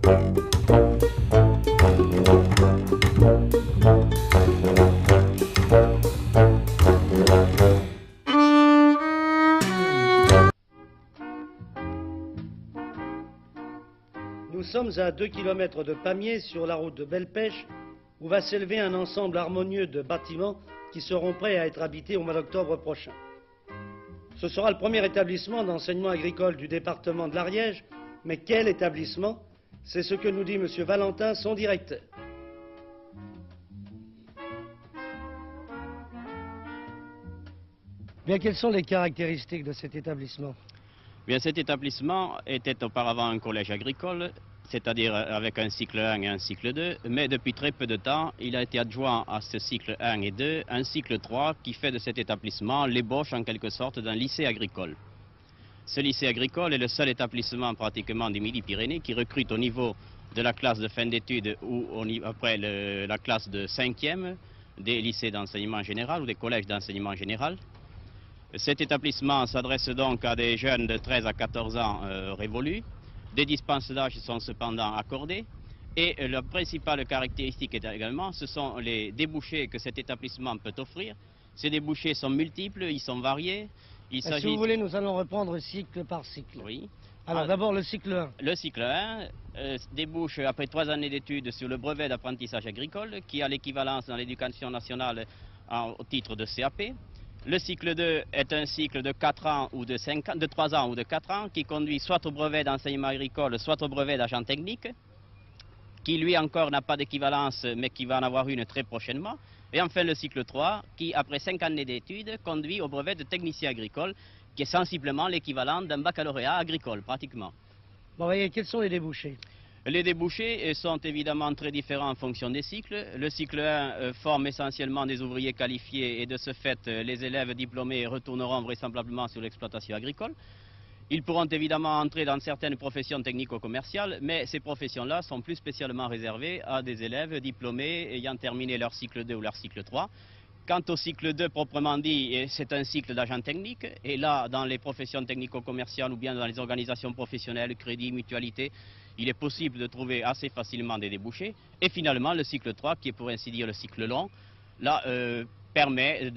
Nous sommes à 2 km de Pamiers, sur la route de Belle-Pêche, où va s'élever un ensemble harmonieux de bâtiments qui seront prêts à être habités au mois d'octobre prochain. Ce sera le premier établissement d'enseignement agricole du département de l'Ariège, mais quel établissement? C'est ce que nous dit M. Valentin, son directeur. Bien, quelles sont les caractéristiques de cet établissement? Bien, cet établissement était auparavant un collège agricole, c'est-à-dire avec un cycle 1 et un cycle 2, mais depuis très peu de temps, il a été adjoint à ce cycle 1 et 2, un cycle 3 qui fait de cet établissement l'ébauche en quelque sorte d'un lycée agricole. Ce lycée agricole est le seul établissement pratiquement du Midi-Pyrénées qui recrute au niveau de la classe de fin d'études ou après la classe de 5e des lycées d'enseignement général ou des collèges d'enseignement général. Cet établissement s'adresse donc à des jeunes de 13 à 14 ans révolus. Des dispenses d'âge sont cependant accordées et la principale caractéristique également, ce sont les débouchés que cet établissement peut offrir. Ces débouchés sont multiples, ils sont variés. Si vous voulez, nous allons reprendre cycle par cycle. Oui. Alors d'abord le cycle 1. Le cycle 1 débouche après 3 années d'études sur le brevet d'apprentissage agricole qui a l'équivalence dans l'éducation nationale au titre de CAP. Le cycle 2 est un cycle de 4 ans ou de 5 ans, de 3 ans ou de 4 ans qui conduit soit au brevet d'enseignement agricole, soit au brevet d'agent technique, qui lui encore n'a pas d'équivalence mais qui va en avoir une très prochainement. Et enfin le cycle 3 qui, après 5 années d'études, conduit au brevet de technicien agricole qui est sensiblement l'équivalent d'un baccalauréat agricole pratiquement. Bon, voyez, quels sont les débouchés? Les débouchés sont évidemment très différents en fonction des cycles. Le cycle 1 forme essentiellement des ouvriers qualifiés et de ce fait, les élèves diplômés retourneront vraisemblablement sur l'exploitation agricole. Ils pourront évidemment entrer dans certaines professions technico-commerciales, mais ces professions-là sont plus spécialement réservées à des élèves diplômés ayant terminé leur cycle 2 ou leur cycle 3. Quant au cycle 2 proprement dit, c'est un cycle d'agent technique, et là, dans les professions technico-commerciales ou bien dans les organisations professionnelles, crédit, mutualité, il est possible de trouver assez facilement des débouchés. Et finalement, le cycle 3, qui est pour ainsi dire le cycle long, là, permet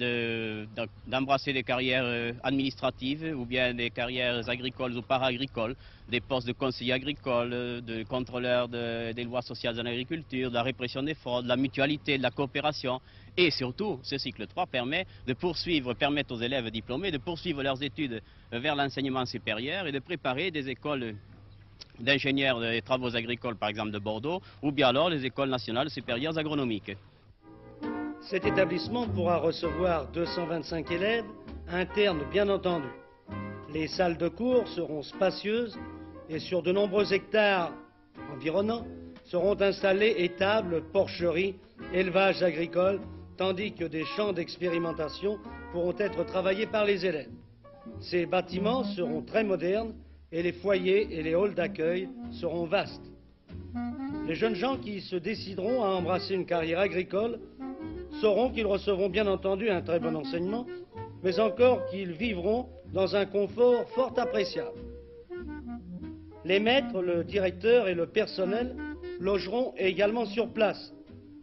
d'embrasser des carrières administratives ou bien des carrières agricoles ou para-agricoles, des postes de conseiller agricole, de contrôleur des lois sociales en agriculture, de la répression des fraudes, de la mutualité, de la coopération. Et surtout, ce cycle 3 permet aux élèves diplômés de poursuivre leurs études vers l'enseignement supérieur et de préparer des écoles d'ingénieurs des travaux agricoles, par exemple de Bordeaux, ou bien alors les écoles nationales supérieures agronomiques. Cet établissement pourra recevoir 225 élèves, internes bien entendu. Les salles de cours seront spacieuses et sur de nombreux hectares environnants seront installés étables, porcheries, élevages agricoles, tandis que des champs d'expérimentation pourront être travaillés par les élèves. Ces bâtiments seront très modernes et les foyers et les halls d'accueil seront vastes. Les jeunes gens qui se décideront à embrasser une carrière agricole sauront qu'ils recevront bien entendu un très bon enseignement, mais encore qu'ils vivront dans un confort fort appréciable. Les maîtres, le directeur et le personnel logeront également sur place,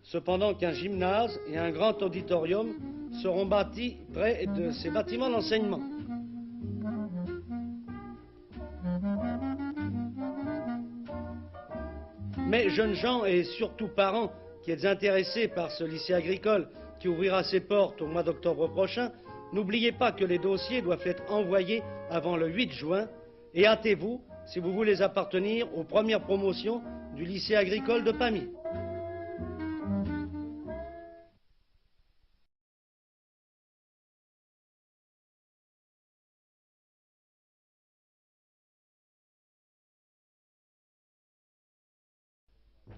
cependant qu'un gymnase et un grand auditorium seront bâtis près de ces bâtiments d'enseignement. Mais jeunes gens et surtout parents qui êtes intéressés par ce lycée agricole qui ouvrira ses portes au mois d'octobre prochain, n'oubliez pas que les dossiers doivent être envoyés avant le 8 juin et hâtez-vous si vous voulez appartenir aux premières promotions du lycée agricole de Pamiers.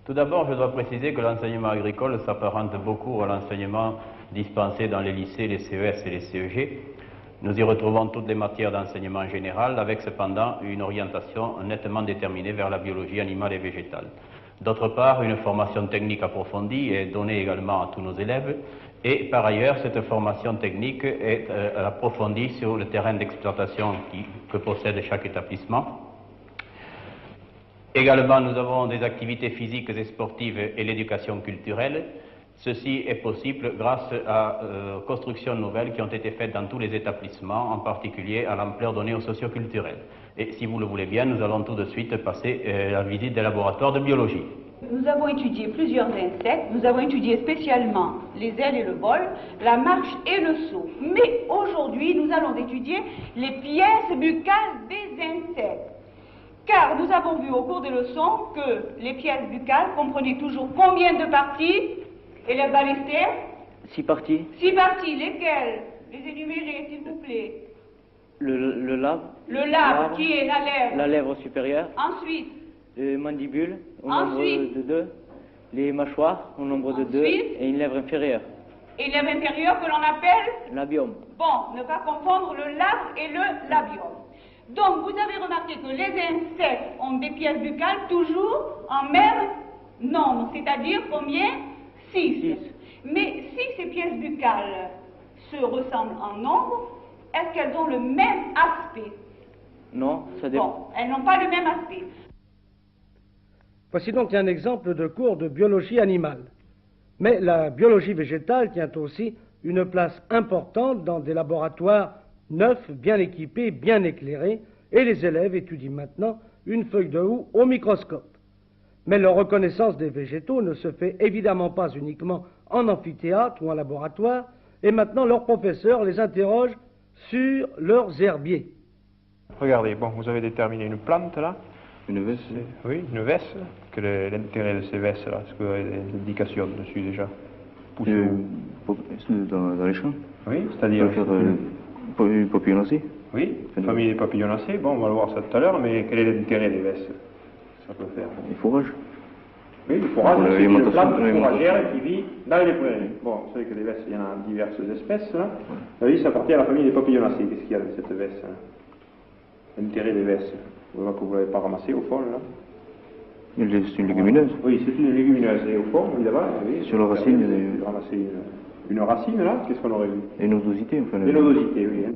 Tout d'abord, je dois préciser que l'enseignement agricole s'apparente beaucoup à l'enseignement dispensé dans les lycées, les CES et les CEG. Nous y retrouvons toutes les matières d'enseignement général, avec cependant une orientation nettement déterminée vers la biologie animale et végétale. D'autre part, une formation technique approfondie est donnée également à tous nos élèves, et par ailleurs, cette formation technique est approfondie sur le terrain d'exploitation que possède chaque établissement. Également, nous avons des activités physiques et sportives et l'éducation culturelle. Ceci est possible grâce à constructions nouvelles qui ont été faites dans tous les établissements, en particulier à l'ampleur donnée aux socioculturels. Et si vous le voulez bien, nous allons tout de suite passer à la visite des laboratoires de biologie. Nous avons étudié plusieurs insectes, nous avons étudié spécialement les ailes et le vol, la marche et le saut. Mais aujourd'hui, nous allons étudier les pièces buccales des insectes. Car nous avons vu au cours des leçons que les pièces buccales comprenaient toujours combien de parties? Élève Ballester? 6 parties. 6 parties, lesquelles? Les énumérer, s'il vous plaît. Le labre. Le labre, qui est la lèvre? La lèvre supérieure. Ensuite. Les mandibules, au Ensuite. nombre de 2. Les mâchoires, au nombre de 2. Ensuite. Et une lèvre inférieure. Et lèvre inférieure que l'on appelle? Labium. Bon, ne pas confondre le labre et le labium. Donc, vous avez remarqué que les insectes ont des pièces buccales toujours en même nombre, c'est-à-dire combien? 6. Mais si ces pièces buccales se ressemblent en nombre, est-ce qu'elles ont le même aspect? Non, ça dépend. Bon, elles n'ont pas le même aspect. Voici donc un exemple de cours de biologie animale. Mais la biologie végétale tient aussi une place importante dans des laboratoires neufs, bien équipés, bien éclairés, et les élèves étudient maintenant une feuille de houx au microscope. Mais leur reconnaissance des végétaux ne se fait évidemment pas uniquement en amphithéâtre ou en laboratoire, et maintenant leurs professeurs les interrogent sur leurs herbiers. Regardez, bon, vous avez déterminé une plante là. Une veste? Oui, une veste. Quel est l'intérêt de ces vestes là? Est-ce qu'il y a des indications dessus déjà? Dans les champs? Oui, c'est-à-dire Une papillonacée? Oui, famille des papillonacées. Bon, on va le voir ça tout à l'heure, mais quel est l'intérêt des vestes? Ça peut faire. Les fourrages? Oui, le fourrage, Pour c'est une plante l'alimentation. fourragère qui vit dans les prairies. Bon, vous savez que les vestes, il y en a diverses espèces. Là. Oui, ça appartient à la famille des papillonacées. Qu'est-ce qu'il y a de cette veste? L'intérêt des vestes. Vous voyez que vous ne l'avez pas ramassé au fond, là. C'est une légumineuse? Oui, c'est une légumineuse. Et au fond, évidemment, oui, Sur la racine, vous avez ramassé une racine, là. Qu'est-ce qu'on aurait vu? Les nodosités, enfin. Les nodosités, oui. Hein.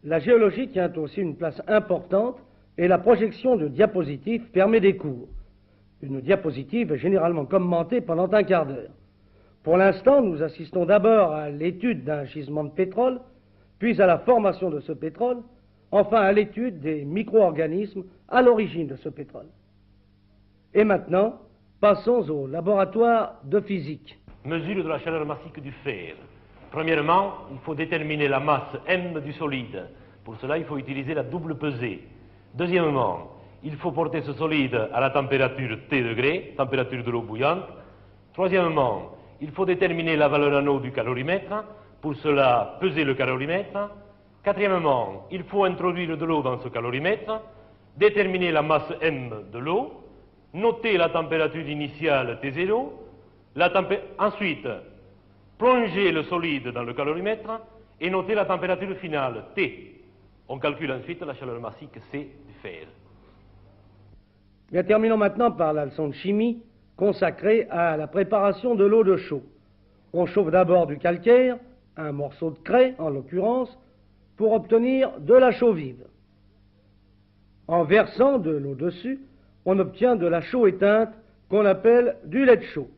La géologie tient aussi une place importante et la projection de diapositives permet des cours. Une diapositive est généralement commentée pendant un quart d'heure. Pour l'instant, nous assistons d'abord à l'étude d'un gisement de pétrole, puis à la formation de ce pétrole, enfin à l'étude des micro-organismes à l'origine de ce pétrole. Et maintenant, passons au laboratoire de physique. Mesure de la chaleur massique du fer. Premièrement, il faut déterminer la masse M du solide. Pour cela, il faut utiliser la double pesée. Deuxièmement, il faut porter ce solide à la température T degrés, température de l'eau bouillante. Troisièmement, il faut déterminer la valeur en eau du calorimètre. Pour cela, peser le calorimètre. Quatrièmement, il faut introduire de l'eau dans ce calorimètre, déterminer la masse M de l'eau, noter la température initiale T0, ensuite plonger le solide dans le calorimètre et noter la température finale T. On calcule ensuite la chaleur massique C du fer. Bien, terminons maintenant par la leçon de chimie consacrée à la préparation de l'eau de chaux. On chauffe d'abord du calcaire, un morceau de craie en l'occurrence, pour obtenir de la chaux vive. En versant de l'eau dessus, on obtient de la chaux éteinte qu'on appelle du lait de chaux.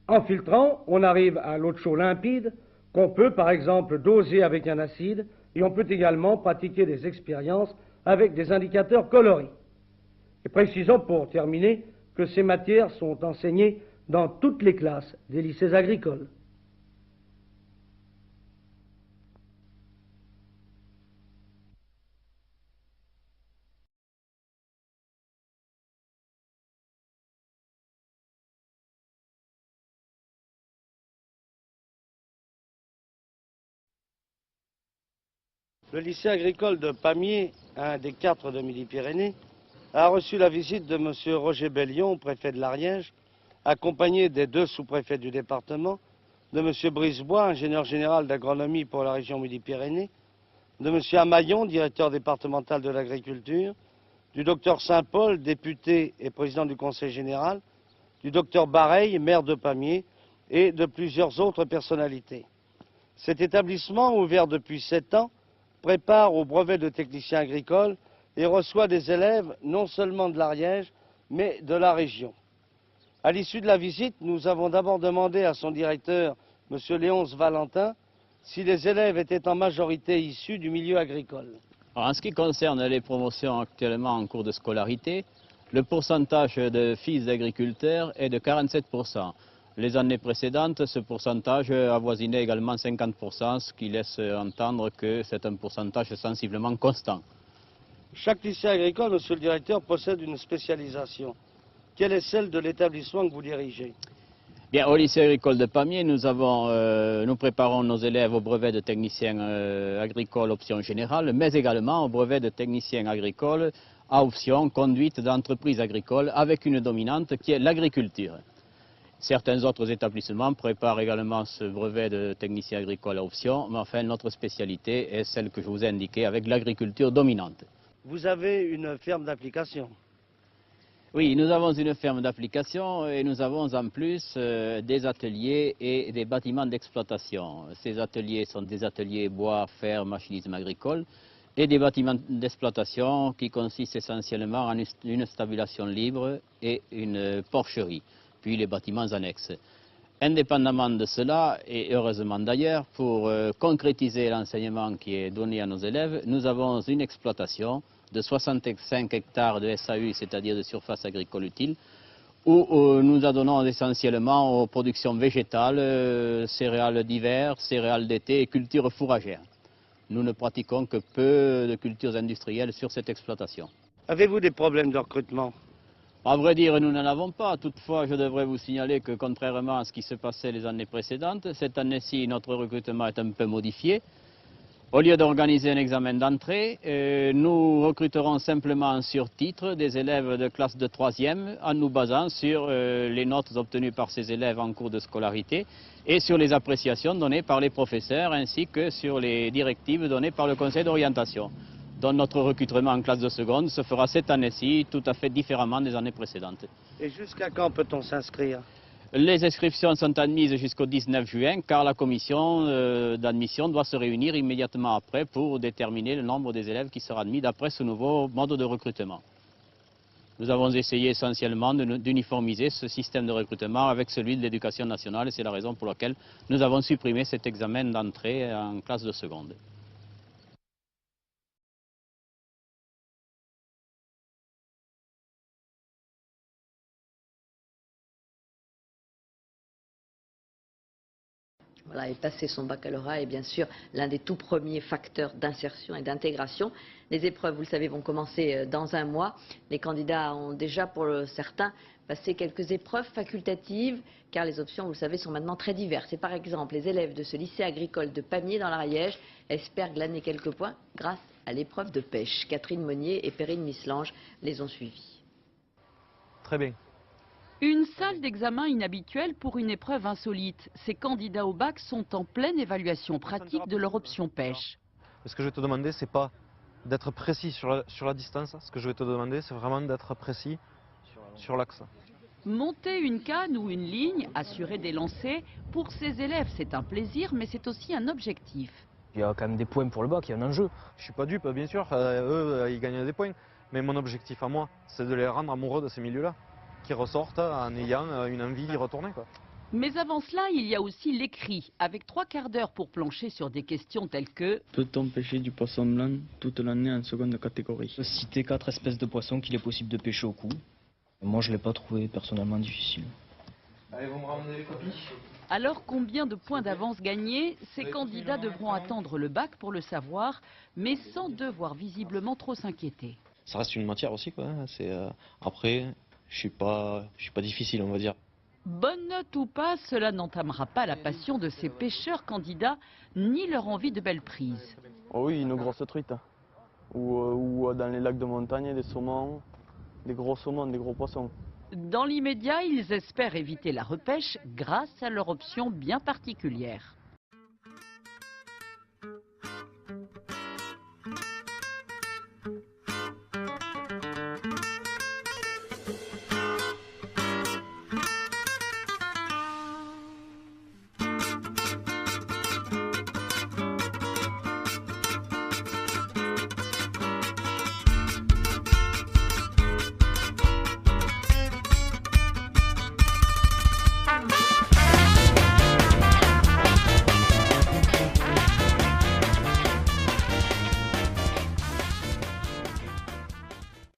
En filtrant, on arrive à l'eau de chaux limpide qu'on peut par exemple doser avec un acide et on peut également pratiquer des expériences avec des indicateurs coloris. Et précisons pour terminer que ces matières sont enseignées dans toutes les classes des lycées agricoles. Le lycée agricole de Pamiers, un des 4 de Midi-Pyrénées, a reçu la visite de M. Roger Bellion, préfet de l'Ariège, accompagné des 2 sous-préfets du département, de M. Brisebois, ingénieur général d'agronomie pour la région Midi-Pyrénées, de M. Amaillon, directeur départemental de l'agriculture, du Dr Saint-Paul, député et président du Conseil général, du Dr Bareil, maire de Pamiers, et de plusieurs autres personnalités. Cet établissement, ouvert depuis 7 ans, prépare au brevet de technicien agricole et reçoit des élèves non seulement de l'Ariège, mais de la région. À l'issue de la visite, nous avons d'abord demandé à son directeur, M. Léonce Valentin, si les élèves étaient en majorité issus du milieu agricole. Alors, en ce qui concerne les promotions actuellement en cours de scolarité, le pourcentage de fils d'agriculteurs est de 47%. Les années précédentes, ce pourcentage avoisinait également 50%, ce qui laisse entendre que c'est un pourcentage sensiblement constant. Chaque lycée agricole, monsieur le directeur, possède une spécialisation. Quelle est celle de l'établissement que vous dirigez? Bien, au lycée agricole de Pamiers, nous préparons nos élèves au brevet de technicien agricole option générale, mais également au brevet de technicien agricole à option conduite d'entreprise agricole avec une dominante qui est l'agriculture. Certains autres établissements préparent également ce brevet de technicien agricole à option, mais enfin notre spécialité est celle que je vous ai indiquée avec l'agriculture dominante. Vous avez une ferme d'application? Oui, nous avons une ferme d'application et nous avons en plus des ateliers et des bâtiments d'exploitation. Ces ateliers sont des ateliers bois, fer, machinisme agricole et des bâtiments d'exploitation qui consistent essentiellement en une stabulation libre et une porcherie, puis les bâtiments annexes. Indépendamment de cela, et heureusement d'ailleurs, pour concrétiser l'enseignement qui est donné à nos élèves, nous avons une exploitation de 65 hectares de SAU, c'est-à-dire de surface agricole utile, où nous adonnons essentiellement aux productions végétales, céréales d'hiver, céréales d'été et cultures fourragères. Nous ne pratiquons que peu de cultures industrielles sur cette exploitation. Avez-vous des problèmes de recrutement? À vrai dire, nous n'en avons pas. Toutefois, je devrais vous signaler que contrairement à ce qui se passait les années précédentes, cette année-ci, notre recrutement est un peu modifié. Au lieu d'organiser un examen d'entrée, nous recruterons simplement sur titre des élèves de classe de 3e en nous basant sur les notes obtenues par ces élèves en cours de scolarité et sur les appréciations données par les professeurs ainsi que sur les directives données par le conseil d'orientation. Donc notre recrutement en classe de seconde se fera cette année-ci tout à fait différemment des années précédentes. Et jusqu'à quand peut-on s'inscrire? Les inscriptions sont admises jusqu'au 19 juin car la commission d'admission doit se réunir immédiatement après pour déterminer le nombre des élèves qui sera admis d'après ce nouveau mode de recrutement. Nous avons essayé essentiellement d'uniformiser ce système de recrutement avec celui de l'éducation nationale et c'est la raison pour laquelle nous avons supprimé cet examen d'entrée en classe de seconde. Voilà, et passer son baccalauréat est bien sûr l'un des tout premiers facteurs d'insertion et d'intégration. Les épreuves, vous le savez, vont commencer dans un mois. Les candidats ont déjà, pour certains, passé quelques épreuves facultatives, car les options, vous le savez, sont maintenant très diverses. Et par exemple, les élèves de ce lycée agricole de Pamiers dans l'Ariège espèrent glaner quelques points grâce à l'épreuve de pêche. Catherine Monnier et Perrine Mislange les ont suivis. Très bien. Une salle d'examen inhabituelle pour une épreuve insolite. Ces candidats au bac sont en pleine évaluation pratique de leur option pêche. Ce que je vais te demander, c'est pas d'être précis sur la distance. Ce que je vais te demander, c'est vraiment d'être précis sur l'axe. Monter une canne ou une ligne, assurer des lancers, pour ces élèves, c'est un plaisir, mais c'est aussi un objectif. Il y a quand même des points pour le bac, il y a un enjeu. Je suis pas dupe, bien sûr. Eux, ils gagnent des points. Mais mon objectif à moi, c'est de les rendre amoureux de ces milieux-là, qui ressortent en ayant une envie d'y retourner, quoi. Mais avant cela, il y a aussi l'écrit, avec 3/4 d'heure pour plancher sur des questions telles que... Peut-on pêcher du poisson blanc toute l'année en seconde catégorie? Citer 4 espèces de poissons qu'il est possible de pêcher au coup. Moi, je ne l'ai pas trouvé personnellement difficile. Allez, vous me ramenez les copies. Alors, combien de points d'avance gagnés? Ces candidats devront attendre le bac pour le savoir, mais sans devoir visiblement trop s'inquiéter. Ça reste une matière aussi, quoi. Après, je suis pas difficile, on va dire. Bonne note ou pas, cela n'entamera pas la passion de ces pêcheurs candidats, ni leur envie de belles prises. Oh oui, une grosse truite. Ou dans les lacs de montagne, des saumons, des gros saumons, des gros poissons. Dans l'immédiat, ils espèrent éviter la repêche grâce à leur option bien particulière.